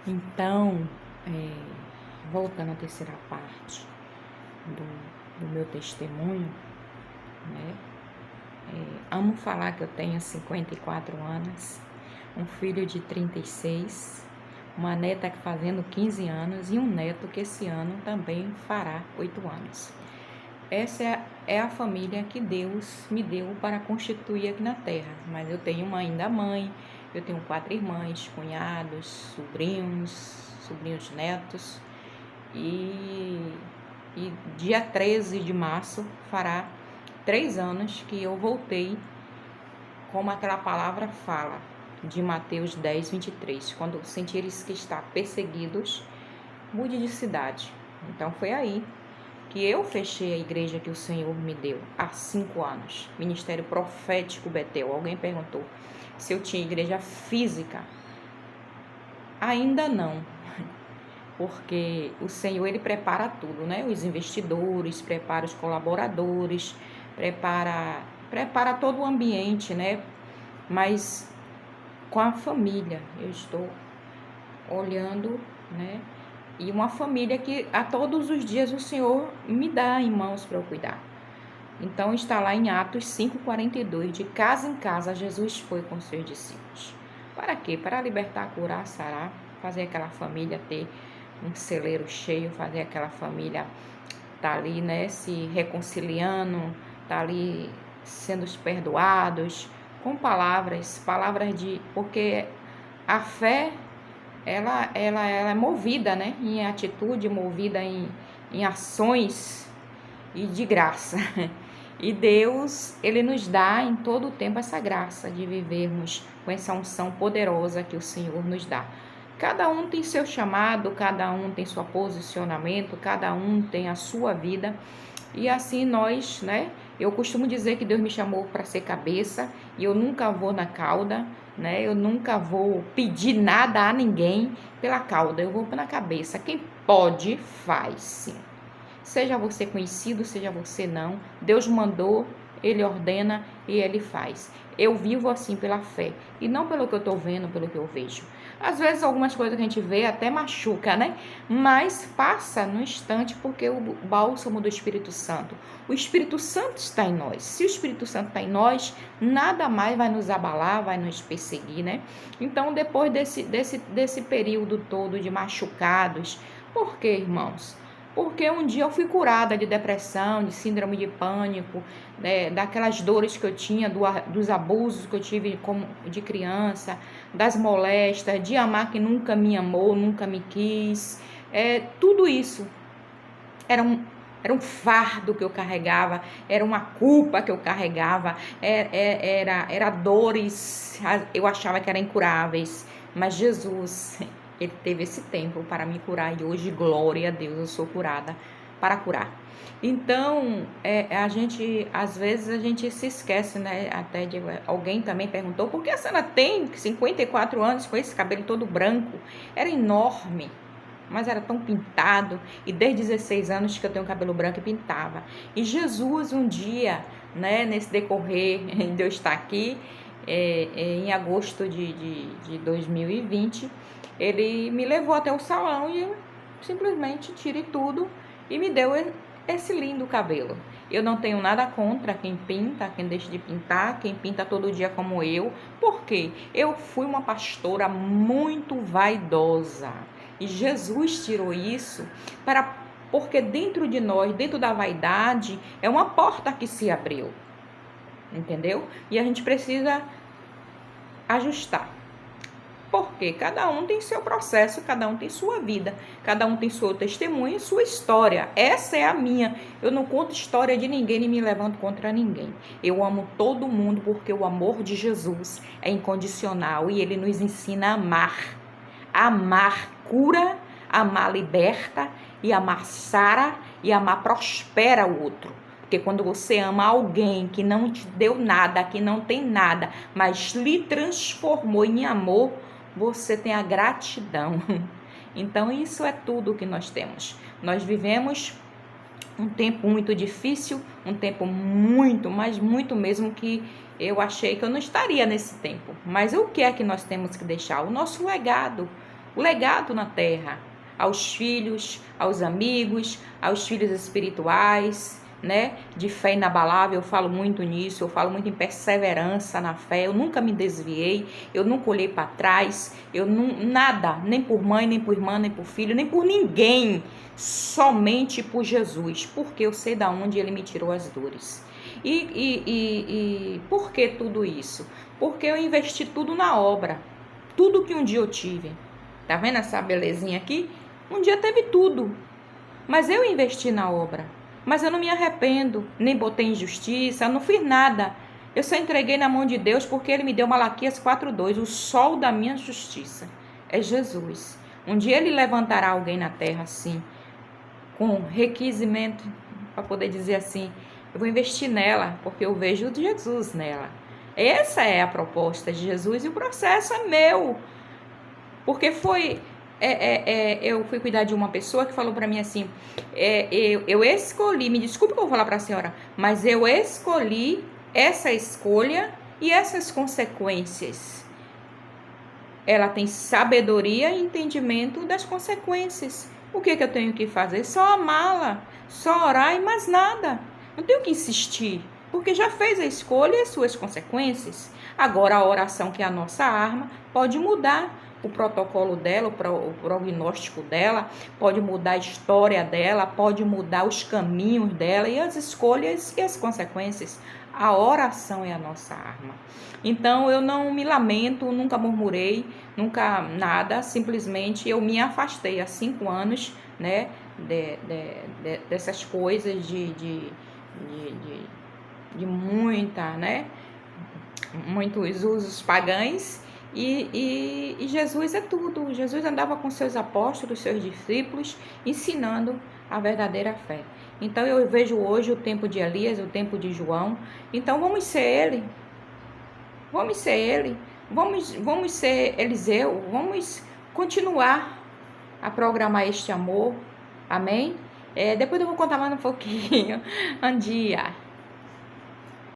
Então, voltando à terceira parte do meu testemunho, né? Amo falar que eu tenho 54 anos, um filho de 36, uma neta fazendo 15 anos e um neto que esse ano também fará 8 anos. Essa é a família que Deus me deu para constituir aqui na Terra. Mas eu tenho ainda mãe, eu tenho 4 irmãs, cunhados, sobrinhos netos. E dia 13 de março fará 3 anos que eu voltei, como aquela palavra fala, de Mateus 10, 23. Quando sentires que está perseguidos, mude de cidade. Então foi aí que eu fechei a igreja que o Senhor me deu há 5 anos, Ministério Profético Betel. Alguém perguntou se eu tinha igreja física. Ainda não, porque o Senhor, Ele prepara tudo, né? Os investidores, prepara os colaboradores, prepara todo o ambiente, né? Mas com a família, eu estou olhando, né? E uma família que a todos os dias o Senhor me dá em mãos para eu cuidar. Então está lá em Atos 5,42, de casa em casa Jesus foi com seus discípulos. Para quê? Para libertar, curar, sarar, fazer aquela família ter um celeiro cheio, fazer aquela família tá ali, né, se reconciliando, tá ali sendo perdoados, com palavras de... Porque a fé, ela é movida, né, em atitude, movida em ações e de graça. E Deus, Ele nos dá em todo o tempo essa graça de vivermos com essa unção poderosa que o Senhor nos dá. Cada um tem seu chamado, cada um tem seu posicionamento, cada um tem a sua vida. E assim nós, né? Eu costumo dizer que Deus me chamou para ser cabeça e eu nunca vou na cauda, né? Eu nunca vou pedir nada a ninguém pela cauda, eu vou na cabeça. Quem pode, faz sim. Seja você conhecido, seja você não, Deus mandou, Ele ordena e Ele faz. Eu vivo assim pela fé e não pelo que eu estou vendo, pelo que eu vejo. Às vezes algumas coisas que a gente vê até machuca, né? Mas passa no instante porque o bálsamo do Espírito Santo. O Espírito Santo está em nós. Se o Espírito Santo está em nós, nada mais vai nos abalar, vai nos perseguir, né? Então, depois desse período todo de machucados, por quê, irmãos? Porque um dia eu fui curada de depressão, de síndrome de pânico, né, daquelas dores que eu tinha, dos abusos que eu tive de criança, das moléstias, de amar quem nunca me amou, nunca me quis. Tudo isso era um fardo que eu carregava, era uma culpa que eu carregava, era dores, eu achava que eram incuráveis, mas Jesus, Ele teve esse tempo para me curar e hoje, glória a Deus, eu sou curada para curar. Então, às vezes a gente se esquece, né? Até de alguém também perguntou, por que a senhora tem 54 anos com esse cabelo todo branco? Era enorme, mas era tão pintado, e desde 16 anos que eu tenho cabelo branco e pintava. E Jesus um dia, né, nesse decorrer de eu estar aqui, em agosto de 2020, ele me levou até o salão e eu simplesmente tirei tudo e me deu esse lindo cabelo. Eu não tenho nada contra quem pinta, quem deixa de pintar, quem pinta todo dia como eu, porque eu fui uma pastora muito vaidosa. E Jesus tirou isso porque dentro de nós, dentro da vaidade, é uma porta que se abriu. Entendeu? E a gente precisa ajustar. Porque cada um tem seu processo, cada um tem sua vida, cada um tem seu testemunho e sua história. Essa é a minha. Eu não conto história de ninguém nem me levanto contra ninguém. Eu amo todo mundo porque o amor de Jesus é incondicional e Ele nos ensina a amar. Amar cura, amar liberta, e amar sara, e amar prospera o outro. Porque quando você ama alguém que não te deu nada, que não tem nada, mas lhe transformou em amor, você tem a gratidão. Então isso é tudo que nós temos. Nós vivemos um tempo muito difícil, um tempo muito, mas muito mesmo, que eu achei que eu não estaria nesse tempo. Mas o que é que nós temos que deixar? O nosso legado. o legado na terra, aos filhos, aos amigos, aos filhos espirituais, né, de fé inabalável. Eu falo muito nisso, eu falo muito em perseverança na fé. Eu nunca me desviei, eu nunca olhei para trás, eu não, nada, nem por mãe, nem por irmã, nem por filho, nem por ninguém, somente por Jesus, porque eu sei da onde ele me tirou as dores. E por que tudo isso? Porque eu investi tudo na obra, tudo que um dia eu tive. Tá vendo essa belezinha aqui? Um dia teve tudo, mas eu investi na obra. Mas eu não me arrependo, nem botei injustiça, não fiz nada. Eu só entreguei na mão de Deus porque Ele me deu Malaquias 4:2, o sol da minha justiça. É Jesus. Um dia Ele levantará alguém na terra assim, com requerimento, para poder dizer assim, eu vou investir nela, porque eu vejo Jesus nela. Essa é a proposta de Jesus e o processo é meu. Porque eu fui cuidar de uma pessoa que falou para mim assim, eu escolhi, me desculpe que eu vou falar para a senhora, mas eu escolhi essa escolha e essas consequências. Ela tem sabedoria e entendimento das consequências. O que eu tenho que fazer? Só amá-la, só orar e mais nada. Não tenho que insistir, porque já fez a escolha e as suas consequências. Agora a oração, que é a nossa arma, pode mudar o protocolo dela, o prognóstico dela, pode mudar a história dela, pode mudar os caminhos dela e as escolhas e as consequências. A oração é a nossa arma. Então eu não me lamento, nunca murmurei, nunca nada, simplesmente eu me afastei há 5 anos, né, dessas coisas de muita, né, muitos usos pagãos. E Jesus é tudo. Jesus andava com seus apóstolos, seus discípulos, ensinando a verdadeira fé. Então eu vejo hoje o tempo de Elias, o tempo de João. Então vamos ser ele. Vamos ser ele. Vamos ser Eliseu. Vamos continuar a programar este amor. Amém? Depois eu vou contar mais um pouquinho. Bom dia.